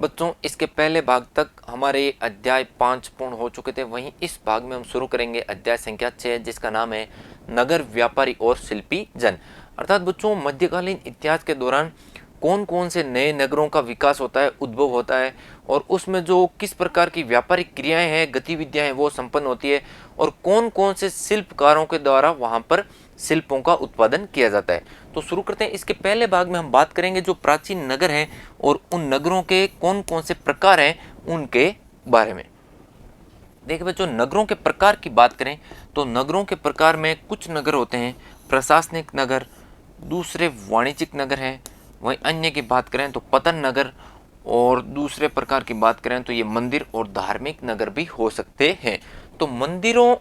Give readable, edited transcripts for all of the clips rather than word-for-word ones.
बच्चों, इसके पहले भाग तक हमारे अध्याय 5 पूर्ण हो चुके थे। वहीं इस भाग में हम शुरू करेंगे अध्याय संख्या 6, जिसका नाम है नगर, व्यापारी और शिल्पी जन। अर्थात बच्चों, मध्यकालीन इतिहास के दौरान कौन कौन से नए नगरों का विकास होता है, उद्भव होता है, और उसमें जो किस प्रकार की व्यापारिक क्रियाएं हैं, गतिविधियां हैं, वो संपन्न होती है, और कौन कौन से शिल्पकारों के द्वारा वहां पर शिल्पों का उत्पादन किया जाता है। तो शुरू करते हैं। इसके पहले भाग में हम बात करेंगे जो प्राचीन नगर हैं और उन नगरों के कौन कौन से प्रकार हैं उनके बारे में। देखिए बच्चों, नगरों के प्रकार की बात करें तो नगरों के प्रकार में कुछ नगर होते हैं प्रशासनिक नगर, दूसरे वाणिज्यिक नगर हैं। वहीं अन्य की बात करें तो पतन नगर, और दूसरे प्रकार की बात करें तो ये मंदिर और धार्मिक नगर भी हो सकते हैं। तो मंदिरों,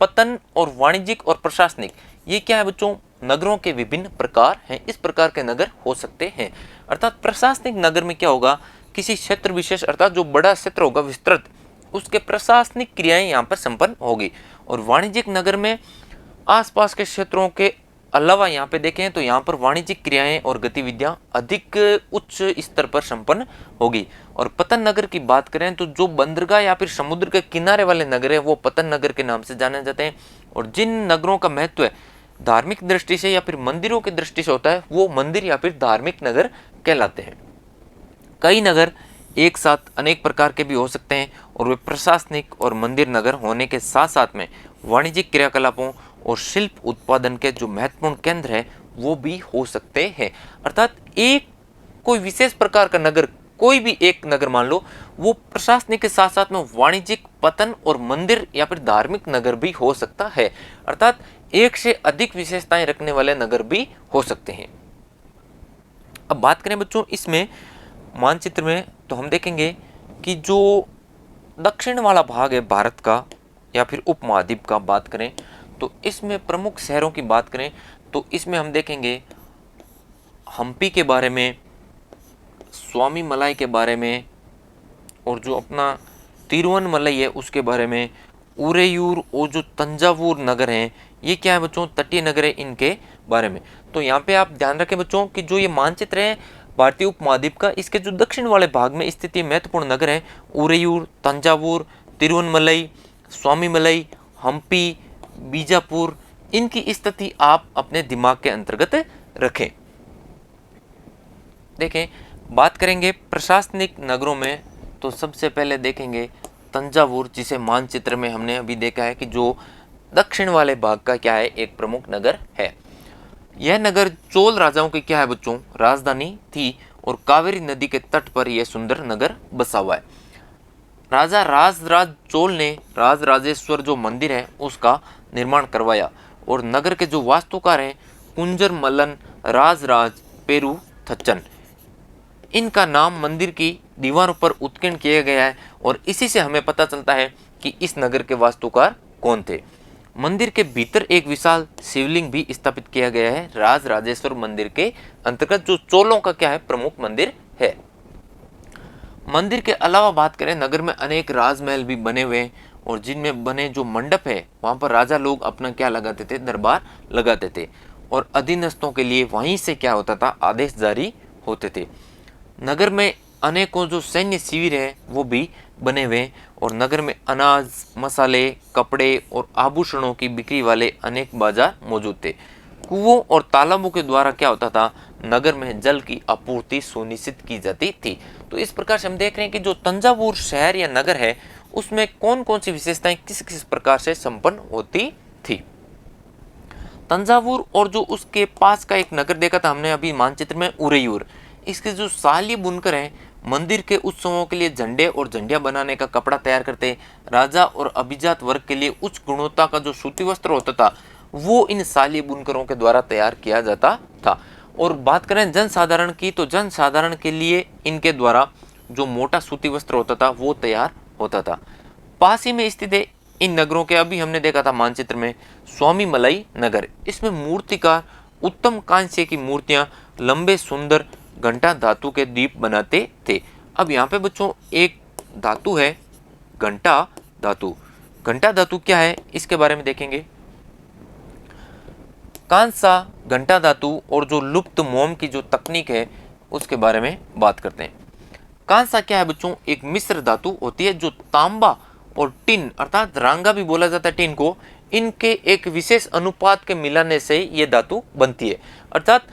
पतन और वाणिज्यिक और प्रशासनिक, ये क्या है बच्चों? नगरों के विभिन्न प्रकार हैं। इस प्रकार के नगर हो सकते हैं। अर्थात प्रशासनिक नगर में क्या होगा, किसी क्षेत्र विशेष अर्थात जो बड़ा क्षेत्र होगा विस्तृत, उसके प्रशासनिक क्रियाएं यहाँ पर संपन्न होगी। और वाणिज्यिक नगर में आसपास के क्षेत्रों के अलावा यहाँ पे देखें तो यहाँ पर वाणिज्यिक क्रियाएं और गतिविधियां अधिक उच्च स्तर पर संपन्न होगी। और पतन नगर की बात करें तो जो बंदरगाह या फिर समुद्र के किनारे वाले नगर है वो पतन नगर के नाम से जाने जाते हैं। और जिन नगरों का महत्व है धार्मिक दृष्टि से या फिर मंदिरों की दृष्टि से होता है, वो मंदिर या फिर धार्मिक नगर कहलाते हैं। कई नगर एक साथ अनेक प्रकार के भी हो सकते हैं, और वे प्रशासनिक और मंदिर नगर होने के साथ साथ में वाणिज्यिक क्रियाकलापों और शिल्प उत्पादन के जो महत्वपूर्ण केंद्र है वो भी हो सकते हैं। अर्थात एक कोई विशेष प्रकार का नगर, कोई भी एक नगर मान लो, वो प्रशासनिक के साथ साथ में वाणिज्यिक, पतन और मंदिर या फिर धार्मिक नगर भी हो सकता है। अर्थात एक से अधिक विशेषताएं रखने वाले नगर भी हो सकते हैं। अब बात करें बच्चों इसमें मानचित्र में, तो हम देखेंगे कि जो दक्षिण वाला भाग है भारत का या फिर उपमहाद्वीप का बात करें तो इसमें प्रमुख शहरों की बात करें तो इसमें हम देखेंगे हम्पी के बारे में, स्वामी मलाई के बारे में, और जो अपना तिरुवनमलई है उसके बारे में, उरेयूर और जो तंजावुर नगर हैं, ये क्या है बच्चों? तटीय नगर है, इनके बारे में। तो यहाँ पे आप ध्यान रखें बच्चों कि जो ये मानचित्र है भारतीय उपमहाद्वीप का, इसके जो दक्षिण वाले भाग में स्थित महत्वपूर्ण नगर हैं उरेयूर, तंजावुर, तिरुवनमलई, स्वामीमलई, हम्पी, बीजापुर, इनकी स्थिति आप अपने दिमाग के अंतर्गत रखें। देखें, बात करेंगे प्रशासनिक नगरों में तो सबसे पहले देखेंगे तंजावुर, जिसे मानचित्र में हमने अभी देखा है कि जो दक्षिण वाले भाग का क्या है, एक प्रमुख नगर है। यह नगर चोल राजाओं की क्या है बच्चों? राजधानी थी, और कावेरी नदी के तट पर यह सुंदर नगर बसा हुआ है। राजा राजराज चोल ने राजराजेश्वर जो मंदिर है उसका निर्माण करवाया, और नगर के जो वास्तुकार हैं कुंजर मल्लन, राजराज पेरू थच्चन, इनका नाम मंदिर की दीवारों पर उत्कीर्ण किया गया है, और इसी से हमें पता चलता है कि इस नगर के वास्तुकार कौन थे। मंदिर के भीतर एक विशाल शिवलिंग भी स्थापित किया गया है राज राजेश्वर मंदिर के अंतर्गत, जो चोलों का क्या है, प्रमुख मंदिर है। मंदिर के अलावा बात करें, नगर में अनेक राजमहल भी बने हुए हैं, और जिनमें बने जो मंडप है वहां पर राजा लोग अपना क्या लगाते थे? दरबार लगाते थे, और अधीनस्थों के लिए वहीं से क्या होता था? आदेश जारी होते थे। नगर में अनेकों जो सैन्य शिविर है वो भी बने हुए हैं, और नगर में अनाज, मसाले, कपड़े और आभूषणों की बिक्री वाले अनेक बाजार मौजूद थे। कुओं और तालाबों के द्वारा क्या होता था? नगर में जल की आपूर्ति सुनिश्चित की जाती थी। तो इस प्रकार से हम देख रहे हैं कि जो तंजावुर शहर या नगर है उसमें कौन कौन सी विशेषताएं किस किस प्रकार से संपन्न होती थी। तंजावुर और जो उसके पास का एक नगर देखा था हमने अभी मानचित्र में, उरेयूर, इसके जो साली बुनकर हैं मंदिर के उत्सवों के लिए झंडे और झंडियां बनाने का कपड़ा तैयार करते। राजा और अभिजात वर्ग के लिए उच्च गुणवत्ता का जो सूती वस्त्र होता था वो इन साली बुनकरों के द्वारा तैयार किया जाता था। और बात करें जनसाधारण की तो जनसाधारण के लिए इनके द्वारा जो मोटा सूती वस्त्र होता था वो तैयार होता था। पास ही में स्थित है इन नगरों के, अभी हमने देखा था मानचित्र में, स्वामी मलाई नगर, इसमें मूर्तिकार उत्तम कांस्य की मूर्तियां लंबे सुंदर घंटा धातु के दीप बनाते थे। अब यहाँ पे बच्चों एक धातु है घंटा धातु। घंटा धातु क्या है इसके बारे में देखेंगे। कांसा, घंटा धातु और जो लुप्त मोम की जो तकनीक है उसके बारे में बात करते हैं। कांसा क्या है बच्चों, एक मिश्र धातु होती है जो तांबा और टिन अर्थात रांगा भी बोला जाता है टिन को, इनके एक विशेष अनुपात के मिलाने से ये धातु बनती है। अर्थात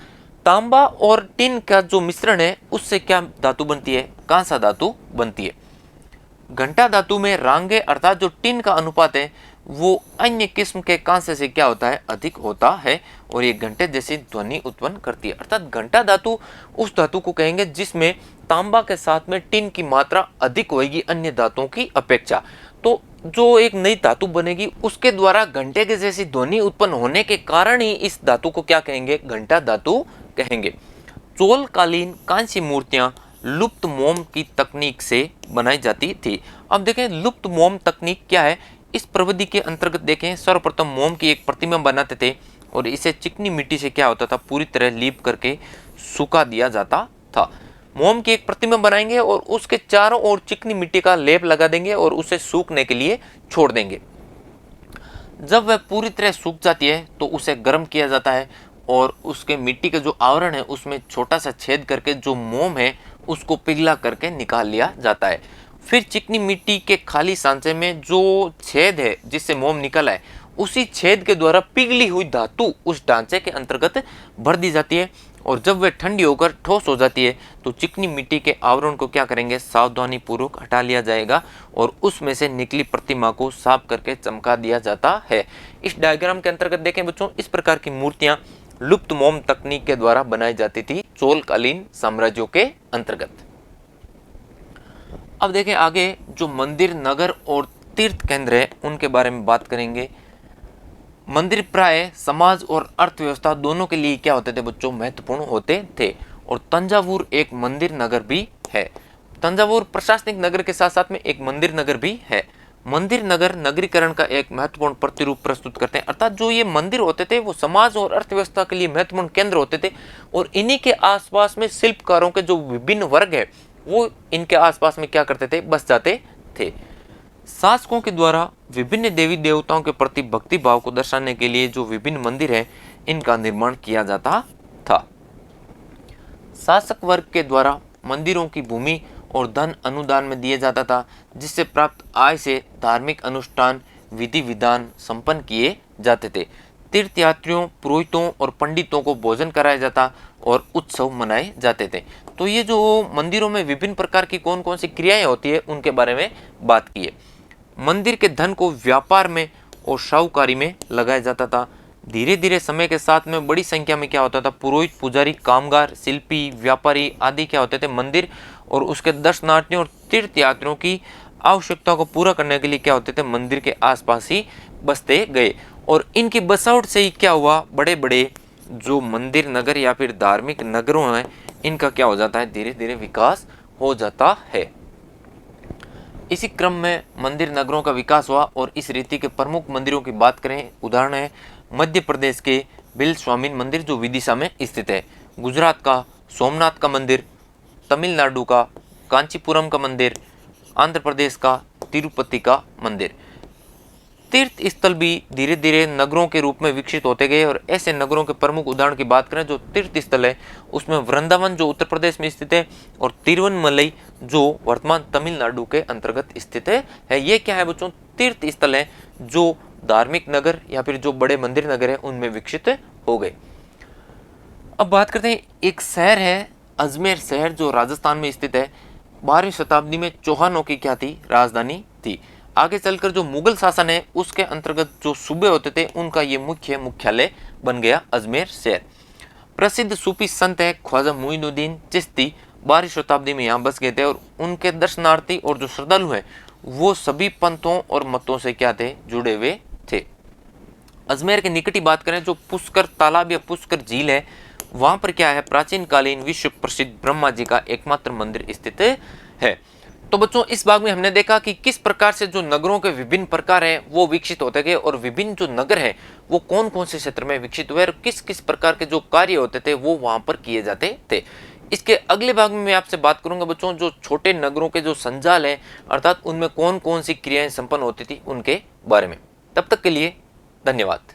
तांबा और टिन का जो मिश्रण है उससे क्या धातु बनती है, कांसा धातु बनती है। घंटा धातु में रांगे अर्थात जो टिन का अनुपात है वो अन्य किस्म के कांसे से क्या होता है, अधिक होता है और ये घंटे जैसी ध्वनि उत्पन्न करती है। अर्थात घंटा धातु उस धातु को कहेंगे जिसमें तांबा के साथ में टिन की मात्रा अधिक होगी अन्य धातुओं की अपेक्षा। तो जो एक नई धातु बनेगी उसके द्वारा घंटे के जैसी ध्वनि उत्पन्न होने के कारण ही इस धातु को क्या कहेंगे, घंटा धातु कहेंगे। चोलकालीन कांस्य मूर्तियां लुप्त मोम की तकनीक से बनाई जाती थी। अब देखें लुप्त मोम तकनीक क्या है, इस प्रविधि के अंतर्गत देखें सर्वप्रथम मोम की एक प्रतिमा बनाते थे और इसे चिकनी मिट्टी से क्या होता था, पूरी तरह लीप करके सुखा दिया जाता था। मोम की एक प्रतिमा बनाएंगे और उसके चारों ओर चिकनी मिट्टी का लेप लगा देंगे और उसे सूखने के लिए छोड़ देंगे। जब वह पूरी तरह सूख जाती है तो उसे गर्म किया जाता है और उसके मिट्टी का जो आवरण है उसमें छोटा सा छेद करके जो मोम है उसको पिघला करके निकाल लिया जाता है। फिर चिकनी मिट्टी के खाली सांचे में जो छेद है जिससे मोम निकला है उसी छेद के द्वारा पिघली हुई धातु उस ढांचे के अंतर्गत भर दी जाती है और जब वह ठंडी होकर ठोस हो जाती है तो चिकनी मिट्टी के आवरण को क्या करेंगे, सावधानी पूर्वक हटा लिया जाएगा और उसमें से निकली प्रतिमा को साफ करके चमका दिया जाता है। इस डायग्राम के अंतर्गत देखें बच्चों, इस प्रकार की मूर्तियां लुप्त मोम तकनीक के द्वारा बनाई जाती थी चोलकालीन साम्राज्यों के अंतर्गत। अब देखें आगे जो मंदिर, नगर और तीर्थ केंद्र है उनके बारे में बात करेंगे। मंदिर प्राय समाज और अर्थव्यवस्था दोनों के लिए क्या होते थे बच्चों, महत्वपूर्ण होते थे और तंजावुर एक मंदिर नगर भी है। तंजावुर प्रशासनिक नगर के साथ साथ में एक मंदिर नगर भी है। मंदिर नगर नगरीकरण का एक महत्वपूर्ण प्रतिरूप प्रस्तुत करते हैं। अर्थात जो ये मंदिर होते थे वो समाज और अर्थव्यवस्था के लिए महत्वपूर्ण केंद्र होते थे और इन्हीं के आसपास में शिल्पकारों के जो विभिन्न वर्ग है वो इनके आसपास में क्या करते थे, बस जाते थे। शासकों के द्वारा विभिन्न देवी देवताओं के प्रति भक्ति भाव को दर्शाने के लिए जो विभिन्न मंदिर हैं इनका निर्माण किया जाता था। शासक वर्ग के द्वारा मंदिरों की भूमि और धन अनुदान में दिया जाता था जिससे प्राप्त आय से धार्मिक अनुष्ठान विधि विधान संपन्न किए जाते थे। तीर्थयात्रियों, पुरोहितों और पंडितों को भोजन कराया जाता और उत्सव मनाए जाते थे। तो ये जो मंदिरों में विभिन्न प्रकार की कौन कौन सी क्रियाएं होती है उनके बारे में बात की है। मंदिर के धन को व्यापार में और साहूकारी में लगाया जाता था। धीरे धीरे समय के साथ में बड़ी संख्या में क्या होता था, पुरोहित, पुजारी, कामगार, शिल्पी, व्यापारी आदि क्या होते थे मंदिर और उसके दर्शनार्थियों और तीर्थयात्रियों की आवश्यकता को पूरा करने के लिए क्या होते थे, मंदिर के आसपास ही बसते गए और इनकी बसावट से ही क्या हुआ, बड़े बड़े जो मंदिर नगर या फिर धार्मिक नगरों हैं इनका क्या हो जाता है, धीरे धीरे विकास हो जाता है। इसी क्रम में मंदिर नगरों का विकास हुआ और इस रीति के प्रमुख मंदिरों की बात करें, उदाहरण है मध्य प्रदेश के बिल स्वामीन मंदिर जो विदिशा में स्थित है, गुजरात का सोमनाथ का मंदिर, तमिलनाडु का कांचीपुरम का मंदिर, आंध्र प्रदेश का तिरुपति का मंदिर। तीर्थ स्थल भी धीरे धीरे नगरों के रूप में विकसित होते गए और ऐसे नगरों के प्रमुख उदाहरण की बात करें जो तीर्थ स्थल है उसमें वृंदावन जो उत्तर प्रदेश में स्थित है और तिरुवनमलई जो वर्तमान तमिलनाडु के अंतर्गत स्थित है। ये क्या है बच्चों, तीर्थ स्थल है जो धार्मिक नगर या फिर जो बड़े मंदिर नगर है उनमें विकसित हो गए। अब बात करते हैं, एक शहर है अजमेर शहर जो राजस्थान में स्थित है। 12वीं शताब्दी में चौहानों की क्या थी, राजधानी थी। आगे चलकर जो मुगल शासन है उसके अंतर्गत जो सूबे होते थे उनका ये मुख्यालय बन गया अजमेर शहर। प्रसिद्ध सूफी संत है ख्वाजा मुइनुद्दीन चिश्ती 12वीं शताब्दी में यहाँ बस गए थे और उनके दर्शनार्थी और जो श्रद्धालु हैं वो सभी पंथों और मतों से क्या थे, जुड़े हुए थे। अजमेर के निकट ही बात करें, जो पुष्कर तालाब या पुष्कर झील है वहां पर क्या है, प्राचीन कालीन विश्व प्रसिद्ध ब्रह्मा जी का एकमात्र मंदिर स्थित है। तो बच्चों इस भाग में हमने देखा कि किस प्रकार से जो नगरों के विभिन्न प्रकार हैं वो विकसित होते गए और विभिन्न जो नगर हैं वो कौन कौन से क्षेत्र में विकसित हुए और किस किस प्रकार के जो कार्य होते थे वो वहां पर किए जाते थे। इसके अगले भाग में मैं आपसे बात करूंगा बच्चों जो छोटे नगरों के जो संजाल हैं अर्थात उनमें कौन कौन सी क्रियाएं संपन्न होती थी उनके बारे में। तब तक के लिए धन्यवाद।